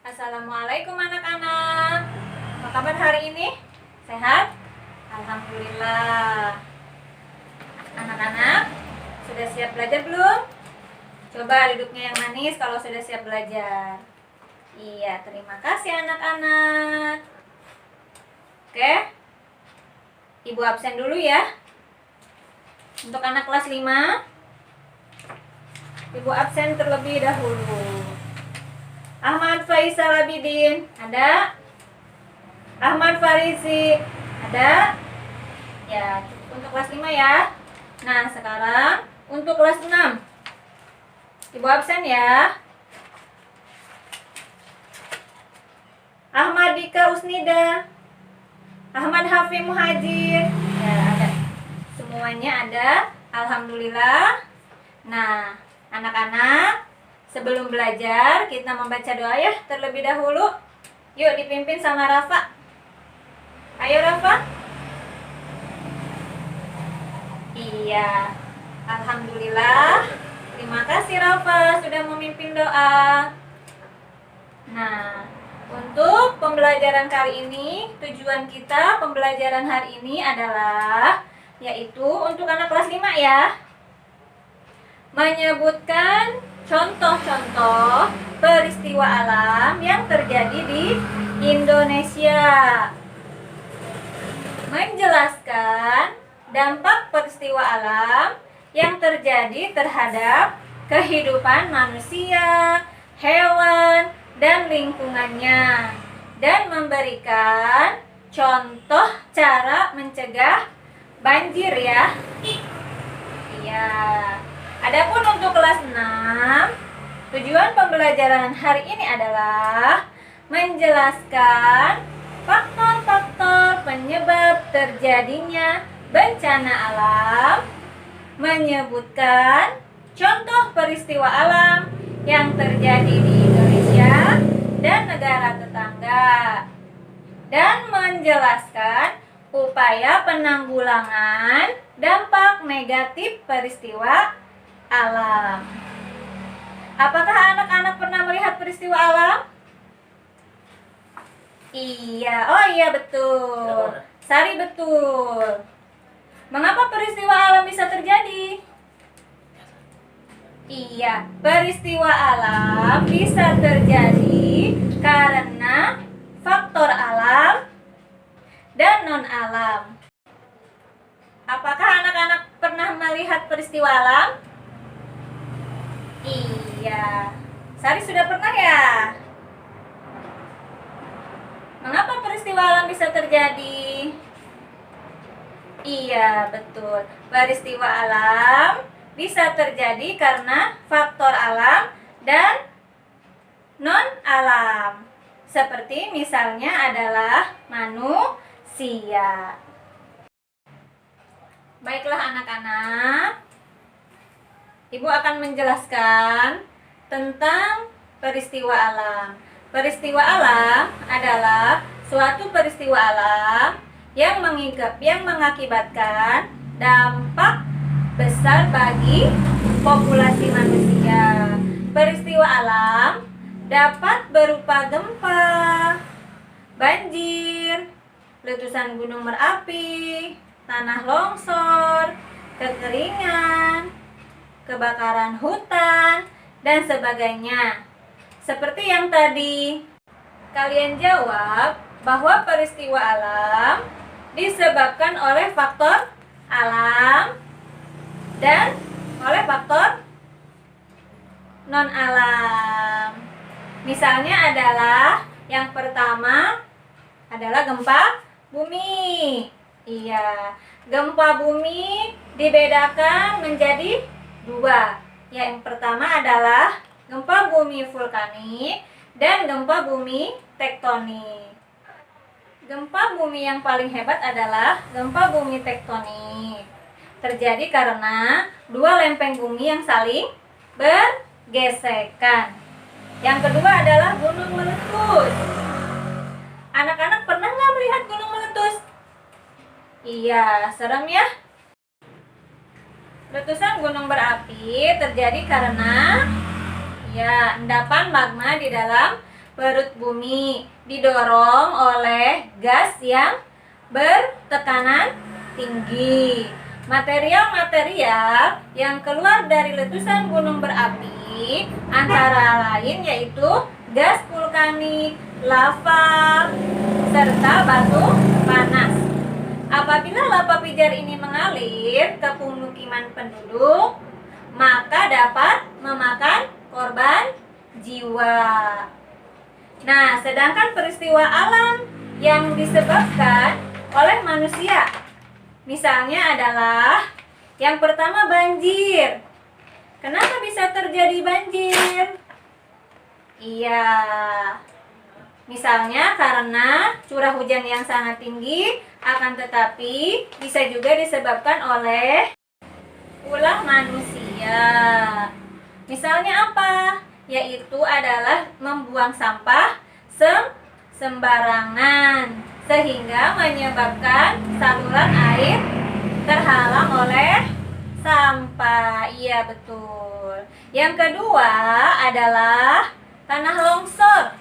Assalamualaikum anak-anak. Apa kabar hari ini? Sehat? Alhamdulillah. Anak-anak, sudah siap belajar belum? Coba duduknya yang manis kalau sudah siap belajar. Iya, terima kasih anak-anak. Oke. Ibu absen dulu ya. Untuk anak kelas 5, Ibu absen terlebih dahulu. Ahmad Faisal Abidin, ada? Ahmad Farisi, ada? Ya, untuk kelas 5 ya. Nah, sekarang untuk kelas 6. Ibu absen ya. Ahmad Dika Usnida, Ahmad Hafi Muhajir. Ya, ada. Semuanya ada. Alhamdulillah. Nah, anak-anak, sebelum belajar, kita membaca doa ya terlebih dahulu. Yuk, dipimpin sama Rafa. Ayo Rafa. Iya. Alhamdulillah. Terima kasih Rafa sudah memimpin doa. Nah, untuk pembelajaran kali ini, tujuan kita pembelajaran hari ini adalah yaitu untuk anak kelas 5 ya. Menyebutkan contoh-contoh peristiwa alam yang terjadi di Indonesia. Menjelaskan dampak peristiwa alam yang terjadi terhadap kehidupan manusia, hewan, dan lingkungannya. Dan memberikan contoh cara mencegah banjir ya. Iya. Adapun untuk kelas 6, tujuan pembelajaran hari ini adalah menjelaskan faktor-faktor penyebab terjadinya bencana alam, menyebutkan contoh peristiwa alam yang terjadi di Indonesia dan negara tetangga, dan menjelaskan upaya penanggulangan dampak negatif peristiwa alam. Apakah anak-anak pernah melihat peristiwa alam? Iya, oh iya betul. Sari betul. Mengapa peristiwa alam bisa terjadi? Iya, peristiwa alam bisa terjadi karena faktor alam dan non-alam. Apakah anak-anak pernah melihat peristiwa alam? Iya. Sari sudah pernah ya? Mengapa peristiwa alam bisa terjadi? Iya, betul. Peristiwa alam bisa terjadi karena faktor alam dan non-alam. Seperti misalnya adalah manusia. Baiklah anak-anak, Ibu akan menjelaskan tentang peristiwa alam. Peristiwa alam adalah suatu peristiwa alam yang mengakibatkan dampak besar bagi populasi manusia. Peristiwa alam dapat berupa gempa, banjir, letusan gunung berapi, tanah longsor, kekeringan, kebakaran hutan, dan sebagainya. Seperti yang tadi kalian jawab bahwa peristiwa alam disebabkan oleh faktor alam dan oleh faktor non-alam. Misalnya adalah yang pertama adalah gempa bumi. Iya, gempa bumi dibedakan menjadi 2. Yang pertama adalah gempa bumi vulkanik dan gempa bumi tektonik. Gempa bumi yang paling hebat adalah gempa bumi tektonik. Terjadi karena 2 lempeng bumi yang saling bergesekan. Yang kedua adalah gunung meletus. Anak-anak pernah nggak melihat gunung meletus? Iya, serem ya. Letusan gunung berapi terjadi karena ya endapan magma di dalam perut bumi didorong oleh gas yang bertekanan tinggi. Material-material yang keluar dari letusan gunung berapi antara lain yaitu gas vulkanik, lava, serta batu panas. Apabila lava pijar ini mengalir ke pemukiman penduduk, maka dapat memakan korban jiwa. Nah, sedangkan peristiwa alam yang disebabkan oleh manusia, misalnya adalah yang pertama banjir. Kenapa bisa terjadi banjir? Iya, misalnya karena curah hujan yang sangat tinggi, akan tetapi bisa juga disebabkan oleh ulah manusia. Misalnya apa? Yaitu adalah membuang sampah sembarangan sehingga menyebabkan saluran air terhalang oleh sampah. Iya, betul. Yang kedua adalah tanah longsor.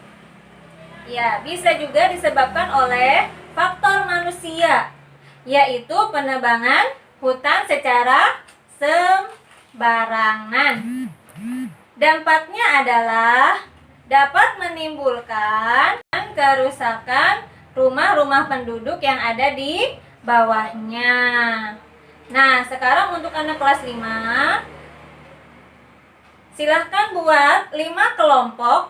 Ya, bisa juga disebabkan oleh faktor manusia, yaitu penebangan hutan secara sembarangan. Dampaknya adalah dapat menimbulkan kerusakan rumah-rumah penduduk yang ada di bawahnya. Nah, sekarang untuk anak kelas 5, silahkan buat 5 kelompok,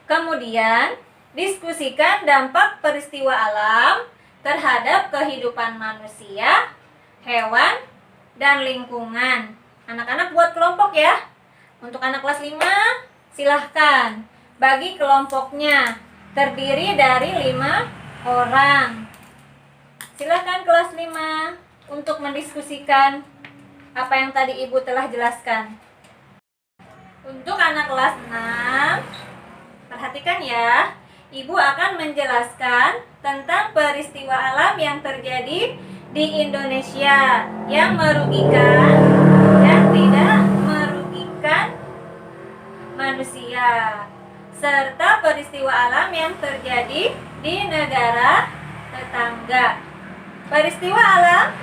kemudian diskusikan dampak peristiwa alam terhadap kehidupan manusia, hewan, dan lingkungan. Anak-anak buat kelompok ya. Untuk anak kelas 5, silahkan bagi kelompoknya, terdiri dari 5 orang. Silahkan kelas 5 untuk mendiskusikan apa yang tadi Ibu telah jelaskan. Untuk anak kelas 6, perhatikan ya. Ibu akan menjelaskan tentang peristiwa alam yang terjadi di Indonesia yang merugikan dan tidak merugikan manusia, serta peristiwa alam yang terjadi di negara tetangga. Peristiwa alam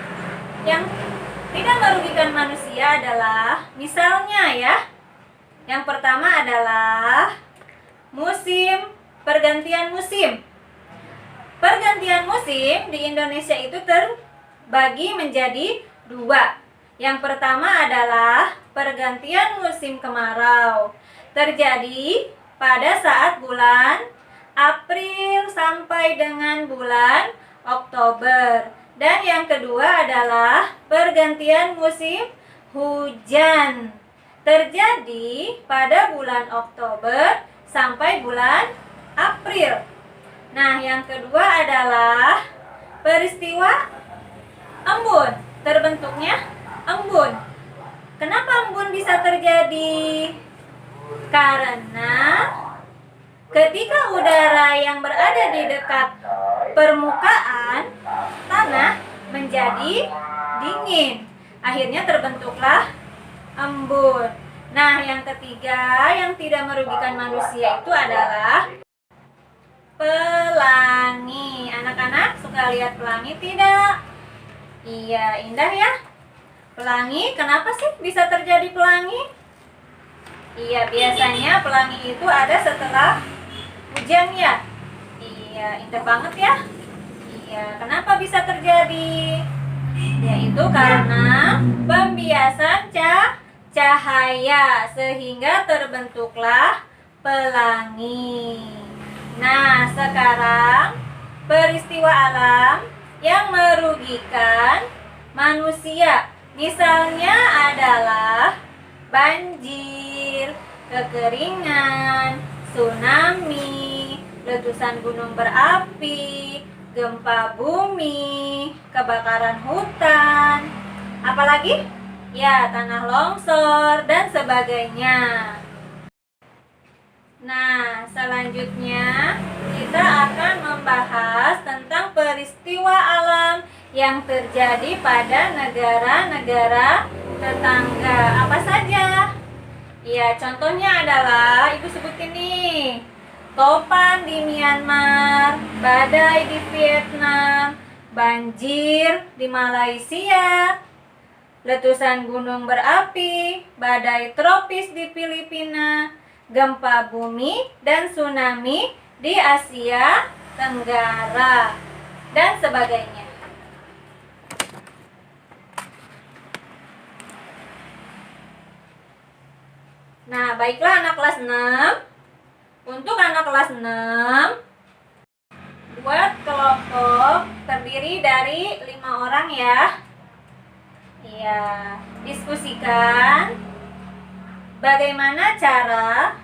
yang tidak merugikan manusia adalah, misalnya ya, yang pertama adalah pergantian musim. Pergantian musim di Indonesia itu terbagi menjadi 2. Yang pertama adalah pergantian musim kemarau. Terjadi pada saat bulan April sampai dengan bulan Oktober. Dan yang kedua adalah pergantian musim hujan. Terjadi pada bulan Oktober sampai bulan April. Nah, yang kedua adalah peristiwa embun. Terbentuknya embun. Kenapa embun bisa terjadi? Karena ketika udara yang berada di dekat permukaan tanah menjadi dingin, akhirnya terbentuklah embun. Nah, yang ketiga yang tidak merugikan manusia itu adalah pelangi. Anak-anak suka lihat pelangi tidak? Iya, indah ya. Pelangi, kenapa sih bisa terjadi pelangi? Iya, biasanya pelangi itu ada setelah hujan ya. Iya, indah banget ya. Iya, kenapa bisa terjadi? Yaitu karena pembiasan cahaya sehingga terbentuklah pelangi. Nah, sekarang peristiwa alam yang merugikan manusia, misalnya adalah banjir, kekeringan, tsunami, letusan gunung berapi, gempa bumi, kebakaran hutan, apalagi? Ya, tanah longsor dan sebagainya. Nah, selanjutnya kita akan membahas tentang peristiwa alam yang terjadi pada negara-negara tetangga. Apa saja? Ya, contohnya adalah Ibu sebutin nih. topan di Myanmar, badai di Vietnam, banjir di Malaysia, letusan gunung berapi, badai tropis di Filipina, gempa bumi dan tsunami di Asia Tenggara, dan sebagainya. Nah, baiklah anak kelas 6. Untuk anak kelas 6, buat kelompok terdiri dari 5 orang ya. Iya, diskusikan bagaimana cara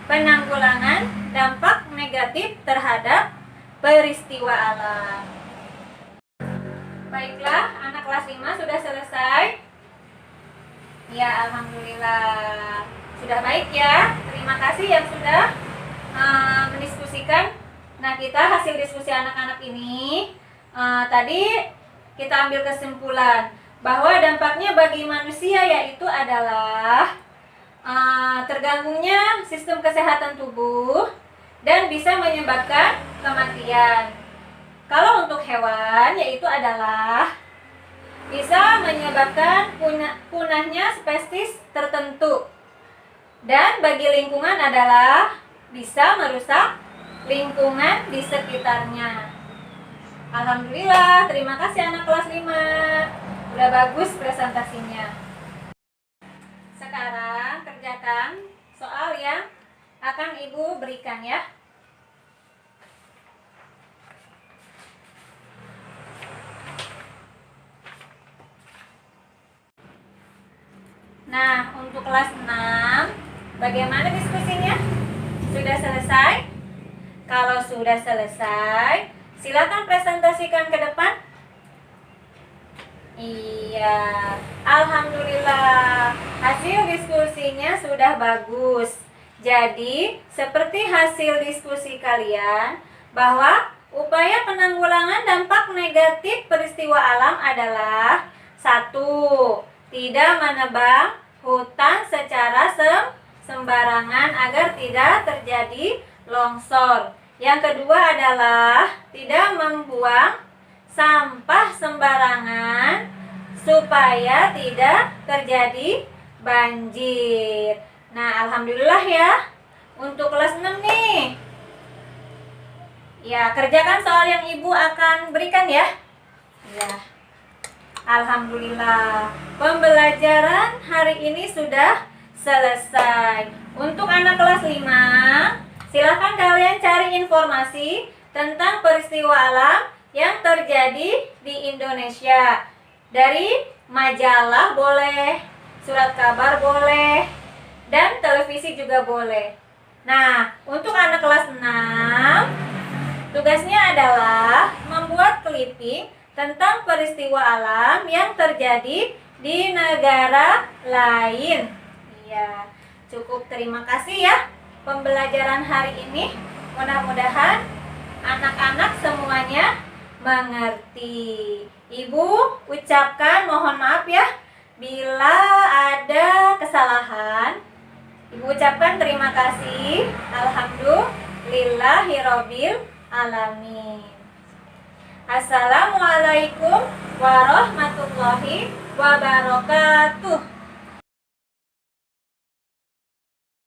penanggulangan dampak negatif terhadap peristiwa alam. Baiklah, anak kelas 5 sudah selesai. Ya, alhamdulillah. Sudah baik ya. Terima kasih yang sudah mendiskusikan. Nah, kita hasil diskusi anak-anak ini tadi kita ambil kesimpulan bahwa dampaknya bagi manusia yaitu adalah terganggunya sistem kesehatan tubuh dan bisa menyebabkan kematian. Kalau untuk hewan yaitu adalah bisa menyebabkan punahnya spesies tertentu. Dan bagi lingkungan adalah bisa merusak lingkungan di sekitarnya. Alhamdulillah, terima kasih anak kelas 5. Udah bagus presentasinya. Sekarang kerjakan soal yang akan Ibu berikan ya. Nah, untuk kelas 6, bagaimana diskusinya? Sudah selesai? Kalau sudah selesai, silakan presentasikan ke depan. Iya, alhamdulillah. Hasil diskusinya sudah bagus. Jadi, seperti hasil diskusi kalian, bahwa upaya penanggulangan dampak negatif peristiwa alam adalah 1. Tidak menebang hutan secara sembarangan agar tidak terjadi longsor. Yang kedua adalah tidak membuang sampah sembarangan supaya tidak terjadi banjir. Nah, alhamdulillah ya. Untuk kelas 6 nih. Ya, kerjakan soal yang Ibu akan berikan ya. Ya. Alhamdulillah, pembelajaran hari ini sudah selesai. Untuk anak kelas 5, silakan kalian cari informasi tentang peristiwa alam yang terjadi di Indonesia. Dari majalah boleh, surat kabar boleh, dan televisi juga boleh. Nah, untuk anak kelas 6, tugasnya adalah membuat clipping tentang peristiwa alam yang terjadi di negara lain. Iya, cukup, terima kasih ya pembelajaran hari ini. Mudah-mudahan anak-anak semuanya mengerti. Ibu ucapkan mohon maaf ya bila ada kesalahan. Ibu ucapkan terima kasih. Alhamdulillahirabbil alamin. Assalamualaikum warahmatullahi wabarakatuh.